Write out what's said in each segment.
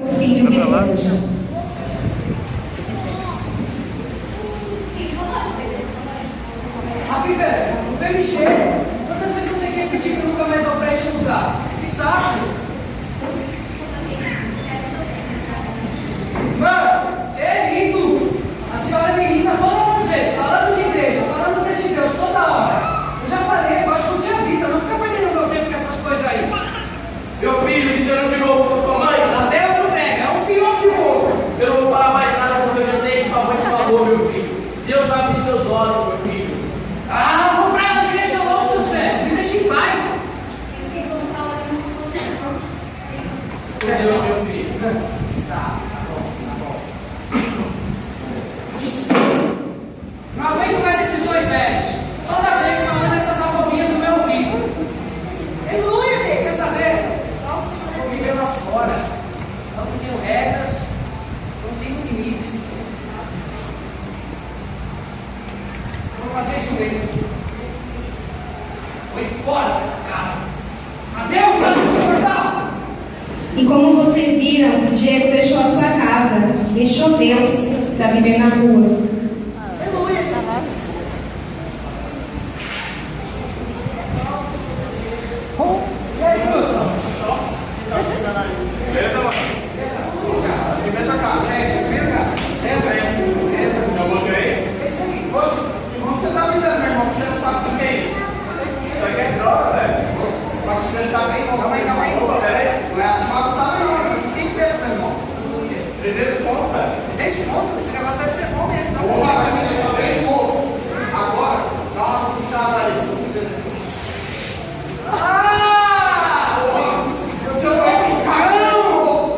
Filho que veja. Rafi, velho, não vem mexer. Quantas vezes eu tenho que repetir que nunca mais eu presto em lugar? Que saco! Mano, é lindo! A senhora me irrita todas as vezes, falando de igreja, falando desse Deus toda hora. Eu já falei, eu gosto de curtir a vida, não fica perdendo meu tempo com essas coisas aí. Meu filho, gritando de novo com sua mãe. Até outro pega, é um pior que o outro. Eu não vou falar mais nada porque eu já sei que sua mãe te falou, meu filho. Deus vai abrir seus olhos, meu filho. Ah, vou pra a igreja logo, seus velhos, me deixa em paz. Deus, meu filho. Tá bom. Não aguento mais esses dois velhos. Toda vez falando essas abobrinhas no meu ouvido. Aleluia, amigo. Quer saber? Vou viver lá fora. Não tenho regras, não tenho limites. Vou fazer isso mesmo. Vou embora dessa casa. Adeus, meu insuportável! E como vocês viram, Diego deixou a sua casa, deixou Deus para viver na rua. Aleluia, Jesus. Beleza, mano? Beleza, cara? Eu botei aí? Esse aí. Como você tá me dando, meu irmão? Você não sabe o que é isso? Isso aqui é droga, velho. Pode te deixar bem bom. Calma aí. Opa, pera aí. Não é assim, mas não sabe não. Isso aqui tem preço, meu irmão. 300 conto, velho. 6 conto? Esse negócio deve ser bom mesmo. Não Opa, vai me deixar bem pouco. Agora, dá uma puxada aí. Ah! Você vai ficar.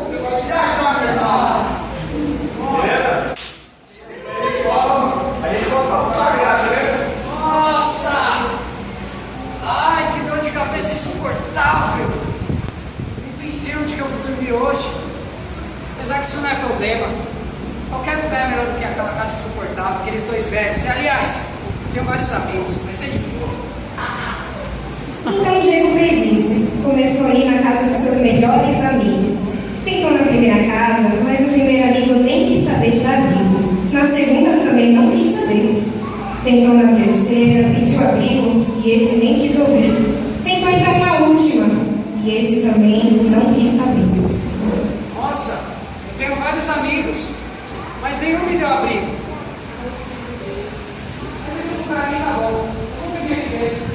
Você vai viajar, meu irmão. Beleza? A gente vai falar graça, né? Nossa! Ai, que dor de cabeça insuportável! Nem pensei onde que eu vou dormir hoje. Apesar que isso não é problema. Qualquer lugar é melhor do que aquela casa insuportável, aqueles dois velhos. E, aliás, tenho vários amigos, vai ser de boa. Então Diego fez isso. Começou a ir na casa dos seus melhores amigos. Tentou na primeira casa, mas o primeiro amigo nem quis saber de Davi. Na segunda também não quis saber. Tentou na terceira, pediu abrigo e esse nem quis ouvir. Tentou então na última e esse também não quis saber. Nossa, eu tenho vários amigos, mas nenhum me deu abrigo. Mas esse lugar aí tá bom. Vamos pedir aqui mesmo.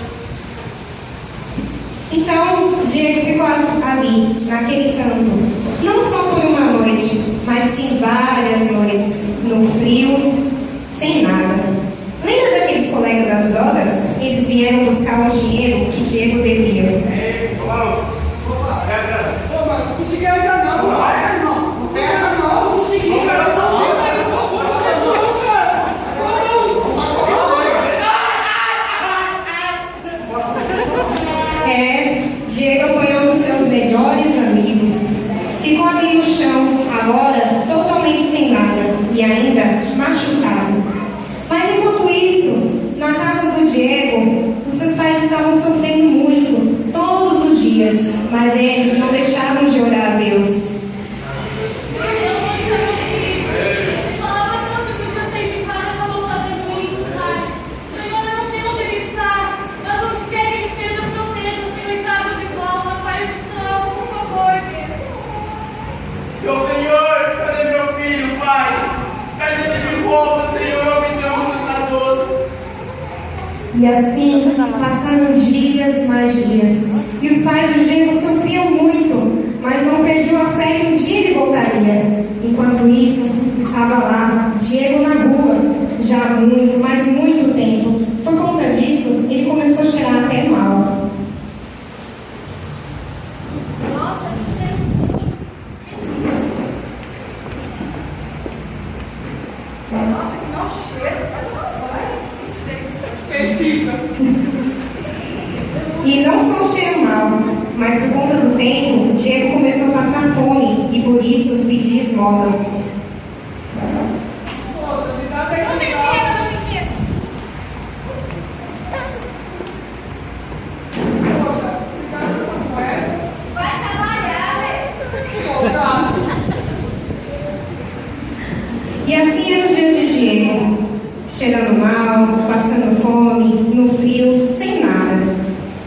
Então, Diego ficou ali, naquele canto, não só por uma noite, mas sim várias noites, no frio, sem nada. Lembra daqueles colegas das drogas? Eles vieram buscar o dinheiro que Diego devia. Ei, vamos. Opa! Pera. Ô, mano, não consegui ainda não. Não vai, irmão. Não tem essa não. Não consegui, cara. Por favor, cara. Por favor, não resolve, cara. Diego apoiou os seus melhores amigos. Ficou ali no chão, agora totalmente sem nada e ainda machucado. Mas enquanto isso, na casa do Diego, os seus pais estavam sofrendo muito, todos os dias, mas eles não deixavam de orar a Deus. Meu Senhor, cadê meu filho, Pai? Traz ele de volta, Senhor, eu me deu um todo. E assim passaram dias mais dias. E os pais do Diego sofriam muito, mas não perdiam a fé que um dia ele voltaria. Enquanto isso, estava lá, Diego na rua, já há muito, mas muito tempo. Por conta disso, ele começou a cheirar até mal. Nossa, que cheiro. Nossa, que mau cheiro. Perdida. E não só o cheiro mal, mas por conta do tempo, Diego começou a passar fome e por isso pedia esmolas. Nossa, me dá até Não tem esse carro. dinheiro, não tem dinheiro. Nossa, obrigado pela moeda. Vai trabalhar, velho. Pô, cara. E assim eram os dias de Diego, cheirando mal, passando fome, no frio, sem nada.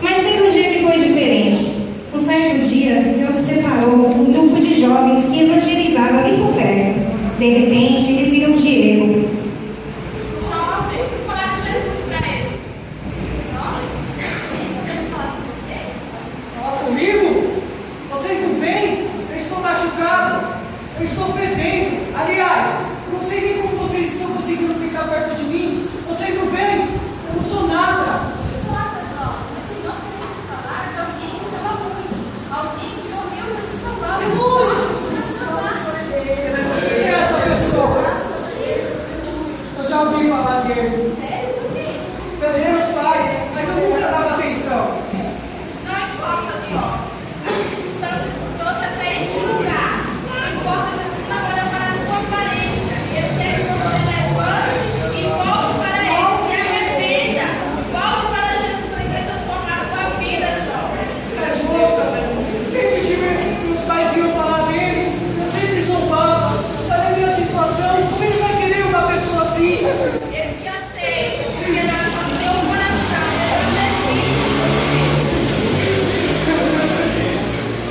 Mas teve um dia que foi diferente. Um certo dia, Deus preparou um grupo de jovens que evangelizavam ali por perto. De repente, eles viram Diego. Jovem, falar de Jesus para ele. Jovem, eu quero falar com você. Fala comigo? Vocês não veem? Eu estou machucado. Eu estou perdendo. Aliás, eu não sei nem como vocês estão conseguindo ficar perto de mim. Vocês não veem? Eu não sou nada. Importa, jovem, nós queremos falar de alguém que chama muito. Alguém que morreu para te salvar. Quem é essa pessoa? Eu já ouvi falar dele. Sério? Pelos meus pais, mas eu nunca dava atenção. Não importa, jovem. Estamos trouxe até este lugar. Não importa se você não olha para a sua aparência. Ele quer que você levante e volte para ele. Se arrependa. Volte para Jesus. Ele quer transformar a sua vida, jovem. Mas moça, sempre que meus pais iam falar dele, eu sempre zombava. Olha a minha situação, como ele vai querer uma pessoa assim? Ele te aceita. Porque ele ama o seu coração.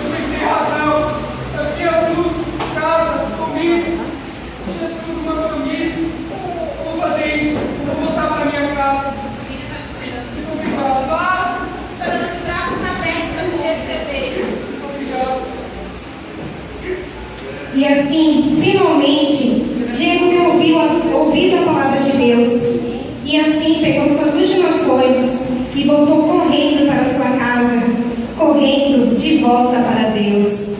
Vocês têm razão. Eu tinha tudo, casa, comida, tinha tudo, uma família. Eu vou fazer isso, eu vou voltar para minha casa. Muito obrigado. Volte, esperando de braços abertos para te receber. Muito obrigado. E assim, finalmente, Diego deu ouvido à palavra de Deus. E assim pegou suas últimas coisas e voltou correndo para sua casa, correndo de volta para Deus.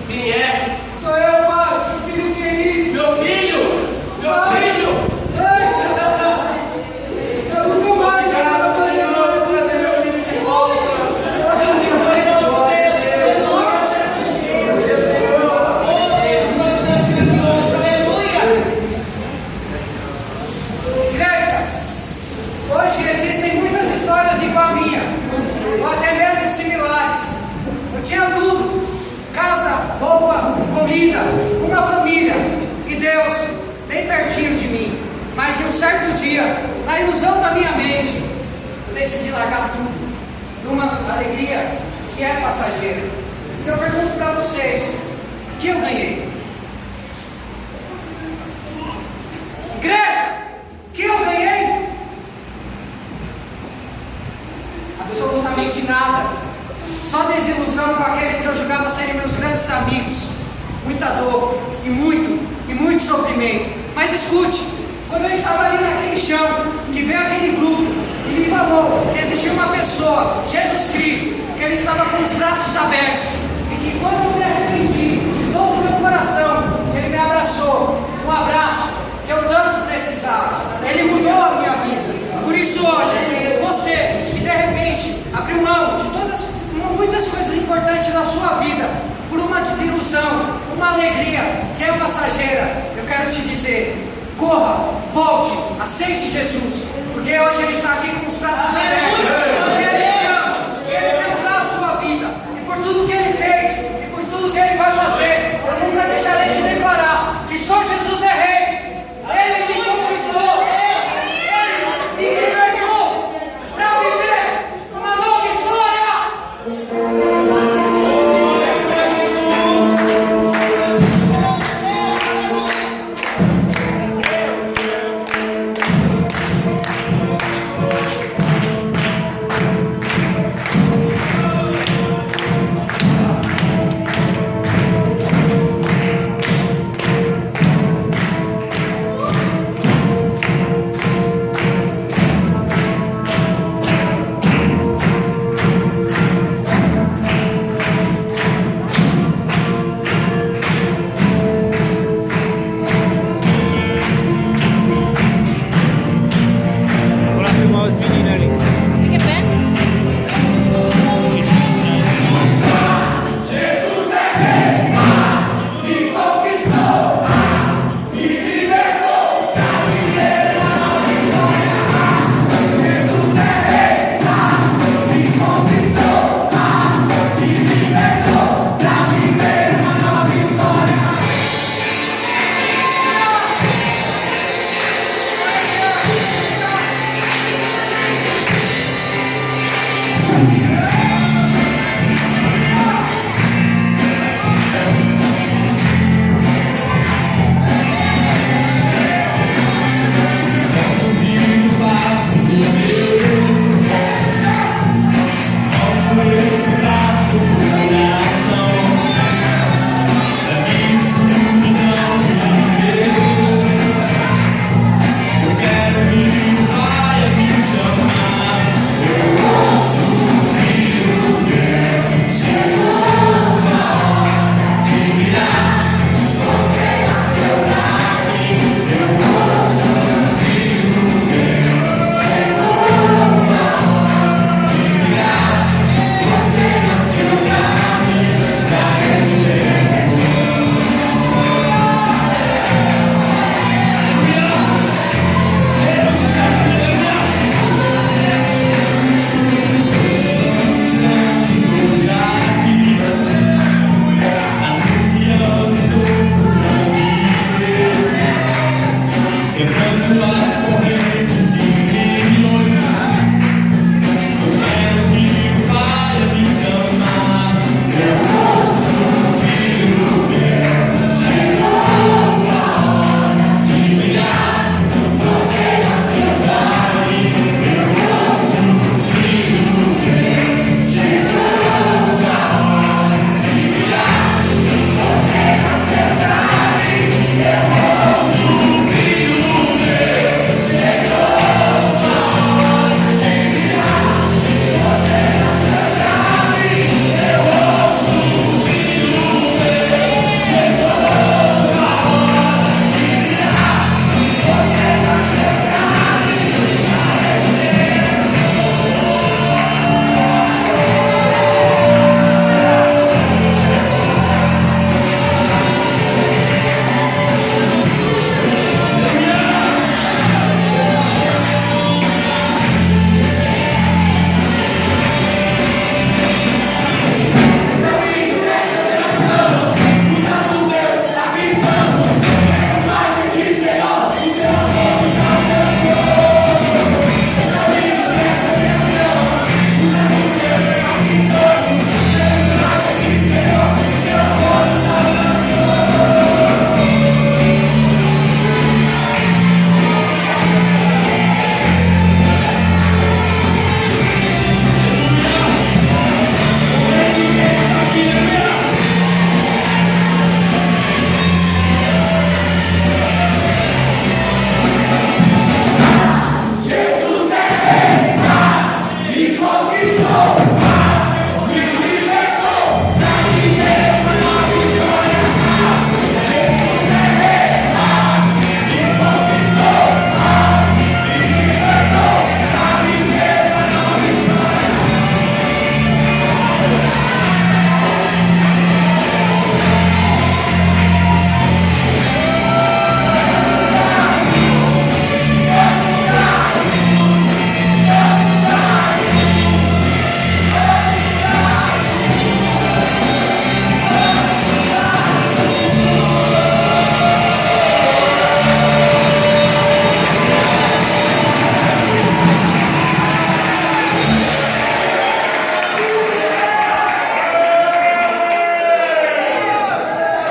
Quem é? Sou eu, pai, seu filho querido. Meu filho! Meu filho! Eu nunca mais Obrigado, Senhor, por trazer meu filho de volta. Igreja, hoje existem muitas histórias igual a minha, ou até mesmo similares. Eu tinha tudo: casa, roupa, comida, uma família e Deus bem pertinho de mim. Mas em um certo dia, na ilusão da minha mente, eu decidi largar tudo numa alegria que é passageira. E eu pergunto para vocês: o que eu ganhei? Igreja, o que eu ganhei? Absolutamente nada. Só desilusão com aqueles que eu julgava serem meus grandes amigos. Muita dor e muito sofrimento. Mas escute, quando eu estava ali naquele chão, que veio aquele grupo e me falou que existia uma pessoa, Jesus Cristo, que ele estava com os braços abertos e que quando eu me arrependi de todo o meu coração, ele me abraçou, um abraço que eu tanto precisava. Ele mudou a minha vida. Por isso hoje, você que de repente abriu mão de muitas coisas importantes na sua vida por uma desilusão, uma alegria que é passageira, eu quero te dizer: corra, volte, aceite Jesus, porque hoje Ele está aqui com os braços abertos.